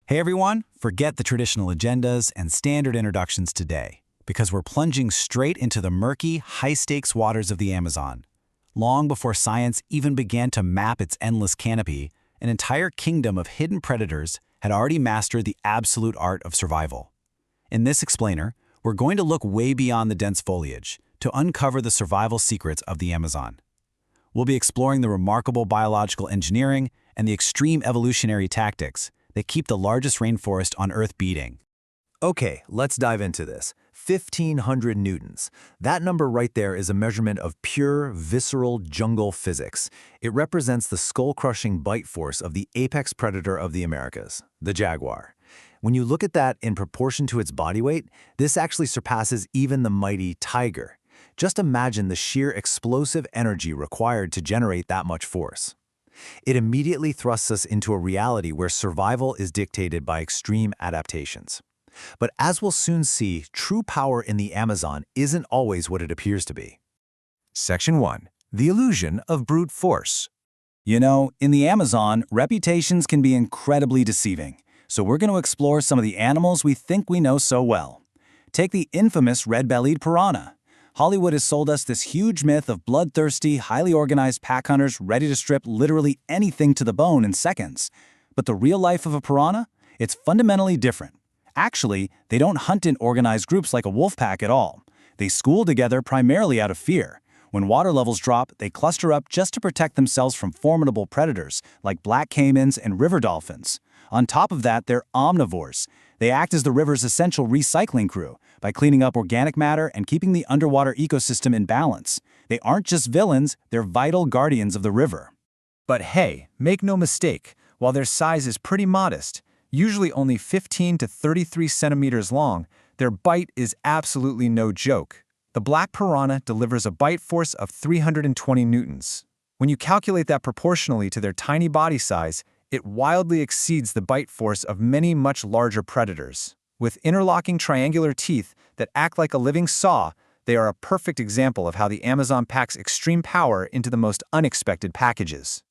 Hey everyone, forget the traditional agendas and standard introductions today, because we're plunging straight into the murky, high-stakes waters of the Amazon. Long before science even began to map its endless canopy, an entire kingdom of hidden predators had already mastered the absolute art of survival. In this explainer, we're going to look way beyond the dense foliage to uncover the survival secrets of the Amazon. We'll be exploring the remarkable biological engineering and the extreme evolutionary tactics that keep the largest rainforest on Earth beating. Okay, let's dive into this. 1,500 newtons. That number right there is a measurement of pure, visceral jungle physics. It represents the skull-crushing bite force of the apex predator of the Americas, the jaguar. When you look at that in proportion to its body weight, this actually surpasses even the mighty tiger. Just imagine the sheer explosive energy required to generate that much force. It immediately thrusts us into a reality where survival is dictated by extreme adaptations. But as we'll soon see, true power in the Amazon isn't always what it appears to be. Section 1. The illusion of brute force. You know, in the Amazon, reputations can be incredibly deceiving, so we're going to explore some of the animals we think we know so well. Take the infamous red-bellied piranha. Hollywood has sold us this huge myth of bloodthirsty, highly organized pack hunters ready to strip literally anything to the bone in seconds. But the real life of a piranha? It's fundamentally different. Actually, they don't hunt in organized groups like a wolf pack at all. They school together primarily out of fear. When water levels drop, they cluster up just to protect themselves from formidable predators like black caimans and river dolphins. On top of that, they're omnivores. They act as the river's essential recycling crew by cleaning up organic matter and keeping the underwater ecosystem in balance. They aren't just villains, they're vital guardians of the river. But hey, make no mistake, while their size is pretty modest, usually only 15 to 33 centimeters long, their bite is absolutely no joke. The black piranha delivers a bite force of 320 newtons. When you calculate that proportionally to their tiny body size, it wildly exceeds the bite force of many much larger predators. With interlocking triangular teeth that act like a living saw, they are a perfect example of how the Amazon packs extreme power into the most unexpected packages.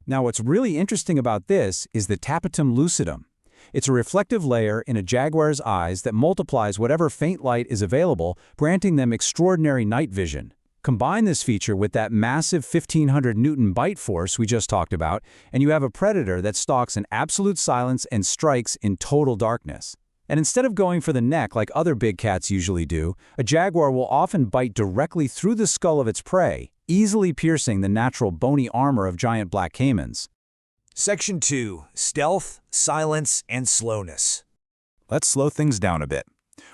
Now, what's really interesting about this is the tapetum lucidum. It's a reflective layer in a jaguar's eyes that multiplies whatever faint light is available, granting them extraordinary night vision. Combine this feature with that massive 1,500 Newton bite force we just talked about, and you have a predator that stalks in absolute silence and strikes in total darkness. And instead of going for the neck like other big cats usually do, a jaguar will often bite directly through the skull of its prey, easily piercing the natural bony armor of giant black caimans. Section 2. Stealth, Silence, and Slowness. Let's slow things down a bit.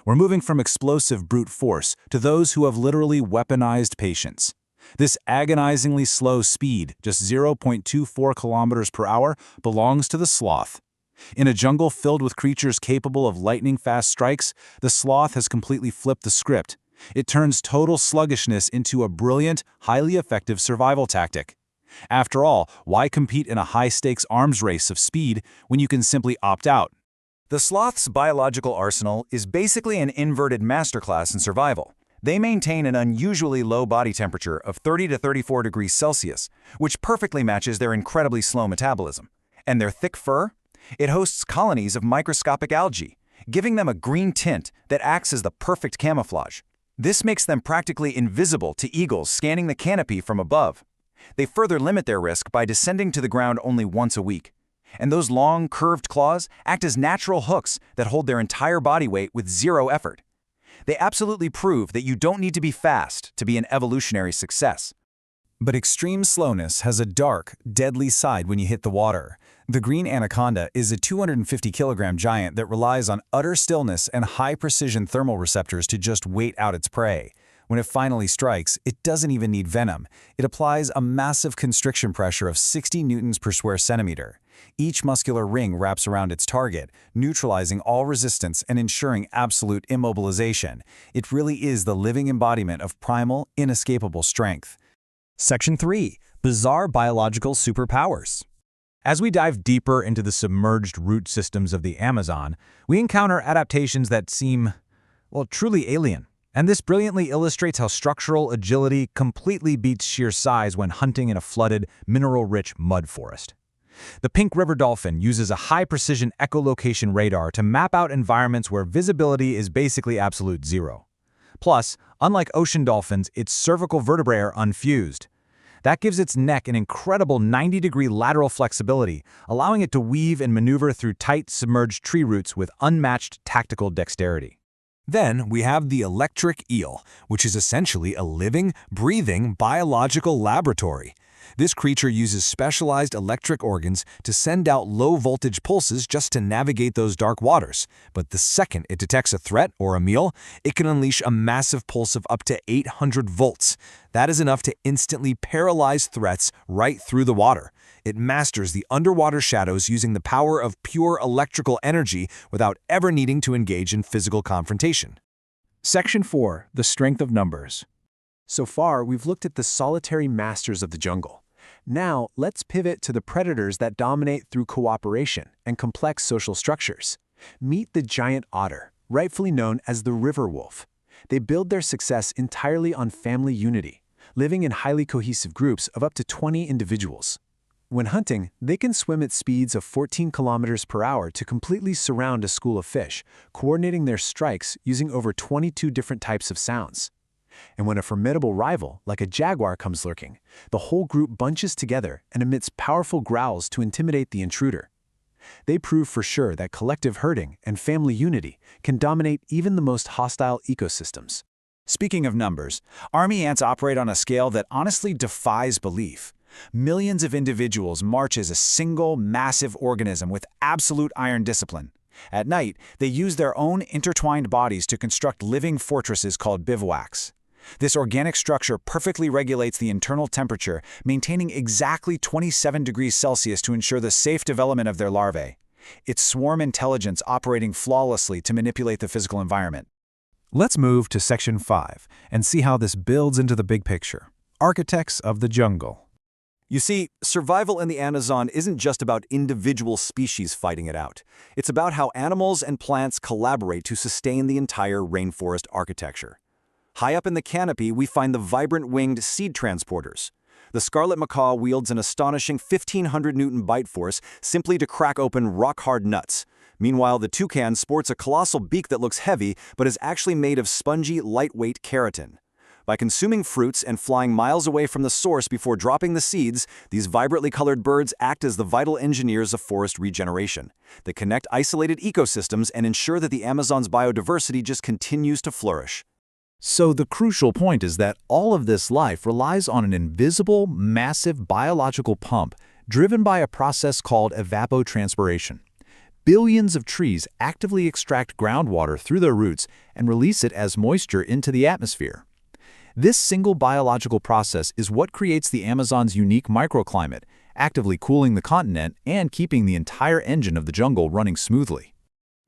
We're moving from explosive brute force to those who have literally weaponized patience. This agonizingly slow speed, just 0.24 kilometers per hour, belongs to the sloth. In a jungle filled with creatures capable of lightning-fast strikes, the sloth has completely flipped the script. It turns total sluggishness into a brilliant, highly effective survival tactic. After all, why compete in a high-stakes arms race of speed when you can simply opt out? The sloth's biological arsenal is basically an inverted masterclass in survival. They maintain an unusually low body temperature of 30 to 34 degrees Celsius, which perfectly matches their incredibly slow metabolism. And their thick fur? It hosts colonies of microscopic algae, giving them a green tint that acts as the perfect camouflage. This makes them practically invisible to eagles scanning the canopy from above. They further limit their risk by descending to the ground only once a week. And those long, curved claws act as natural hooks that hold their entire body weight with zero effort. They absolutely prove that you don't need to be fast to be an evolutionary success. But extreme slowness has a dark, deadly side when you hit the water. The green anaconda is a 250-kilogram giant that relies on utter stillness and high-precision thermal receptors to just wait out its prey. When it finally strikes, it doesn't even need venom. It applies a massive constriction pressure of 60 newtons per square centimeter. Each muscular ring wraps around its target, neutralizing all resistance and ensuring absolute immobilization. It really is the living embodiment of primal, inescapable strength. Section 3. Bizarre biological superpowers. As we dive deeper into the submerged root systems of the Amazon, we encounter adaptations that seem, well, truly alien. And this brilliantly illustrates how structural agility completely beats sheer size when hunting in a flooded, mineral-rich mud forest. The pink river dolphin uses a high-precision echolocation radar to map out environments where visibility is basically absolute zero. Plus, unlike ocean dolphins, its cervical vertebrae are unfused. That gives its neck an incredible 90-degree lateral flexibility, allowing it to weave and maneuver through tight, submerged tree roots with unmatched tactical dexterity. Then we have the electric eel, which is essentially a living, breathing, biological laboratory. This creature uses specialized electric organs to send out low-voltage pulses just to navigate those dark waters. But the second it detects a threat or a meal, it can unleash a massive pulse of up to 800 volts. That is enough to instantly paralyze threats right through the water. It masters the underwater shadows using the power of pure electrical energy without ever needing to engage in physical confrontation. Section 4. The Strength of Numbers. So far, we've looked at the solitary masters of the jungle. Now, let's pivot to the predators that dominate through cooperation and complex social structures. Meet the giant otter, rightfully known as the river wolf. They build their success entirely on family unity, living in highly cohesive groups of up to 20 individuals. When hunting, they can swim at speeds of 14 kilometers per hour to completely surround a school of fish, coordinating their strikes using over 22 different types of sounds. And when a formidable rival, like a jaguar, comes lurking, the whole group bunches together and emits powerful growls to intimidate the intruder. They prove for sure that collective herding and family unity can dominate even the most hostile ecosystems. Speaking of numbers, army ants operate on a scale that honestly defies belief. Millions of individuals march as a single, massive organism with absolute iron discipline. At night, they use their own intertwined bodies to construct living fortresses called bivouacs. This organic structure perfectly regulates the internal temperature, maintaining exactly 27 degrees Celsius to ensure the safe development of their larvae. It's swarm intelligence operating flawlessly to manipulate the physical environment. Let's move to Section 5 and see how this builds into the big picture. Architects of the jungle. You see, survival in the Amazon isn't just about individual species fighting it out. It's about how animals and plants collaborate to sustain the entire rainforest architecture. High up in the canopy, we find the vibrant winged seed transporters. The scarlet macaw wields an astonishing 1,500 Newton bite force simply to crack open rock-hard nuts. Meanwhile, the toucan sports a colossal beak that looks heavy but is actually made of spongy, lightweight keratin. By consuming fruits and flying miles away from the source before dropping the seeds, these vibrantly colored birds act as the vital engineers of forest regeneration. They connect isolated ecosystems and ensure that the Amazon's biodiversity just continues to flourish. So the crucial point is that all of this life relies on an invisible, massive biological pump driven by a process called evapotranspiration. Billions of trees actively extract groundwater through their roots and release it as moisture into the atmosphere. This single biological process is what creates the Amazon's unique microclimate, actively cooling the continent and keeping the entire engine of the jungle running smoothly.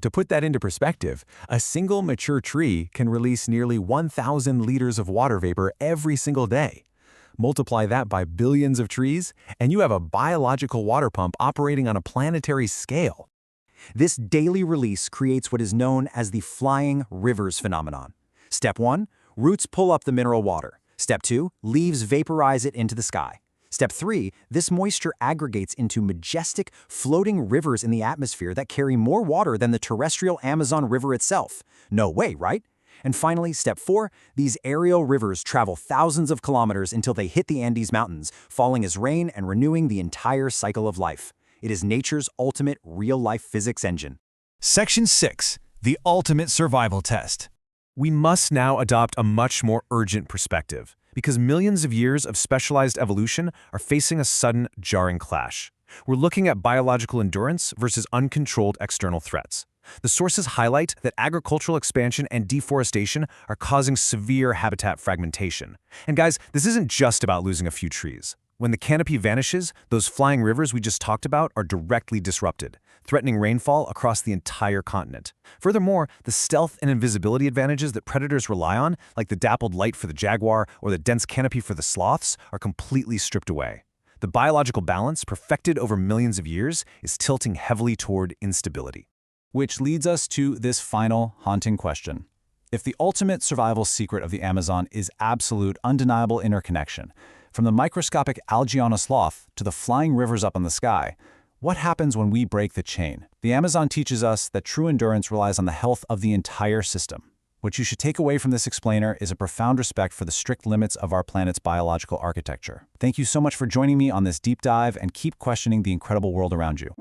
To put that into perspective, a single mature tree can release nearly 1,000 liters of water vapor every single day. Multiply that by billions of trees, and you have a biological water pump operating on a planetary scale. This daily release creates what is known as the flying rivers phenomenon. Step 1, roots pull up the mineral water. Step 2, leaves vaporize it into the sky. Step 3, this moisture aggregates into majestic, floating rivers in the atmosphere that carry more water than the terrestrial Amazon River itself. No way, right? And finally, Step 4, these aerial rivers travel thousands of kilometers until they hit the Andes Mountains, falling as rain and renewing the entire cycle of life. It is nature's ultimate real-life physics engine. Section 6. The Ultimate Survival Test. We must now adopt a much more urgent perspective, because millions of years of specialized evolution are facing a sudden, jarring clash. We're looking at biological endurance versus uncontrolled external threats. The sources highlight that agricultural expansion and deforestation are causing severe habitat fragmentation. And guys, this isn't just about losing a few trees. When the canopy vanishes, those flying rivers we just talked about are directly disrupted, threatening rainfall across the entire continent. Furthermore, the stealth and invisibility advantages that predators rely on, like the dappled light for the jaguar or the dense canopy for the sloths, are completely stripped away. The biological balance, perfected over millions of years, is tilting heavily toward instability. Which leads us to this final haunting question. If the ultimate survival secret of the Amazon is absolute, undeniable interconnection, from the microscopic algae on a sloth to the flying rivers up in the sky, What happens when we break the chain? The Amazon teaches us that true endurance relies on the health of the entire system. What you should take away from this explainer is a profound respect for the strict limits of our planet's biological architecture. Thank you so much for joining me on this deep dive, and keep questioning the incredible world around you.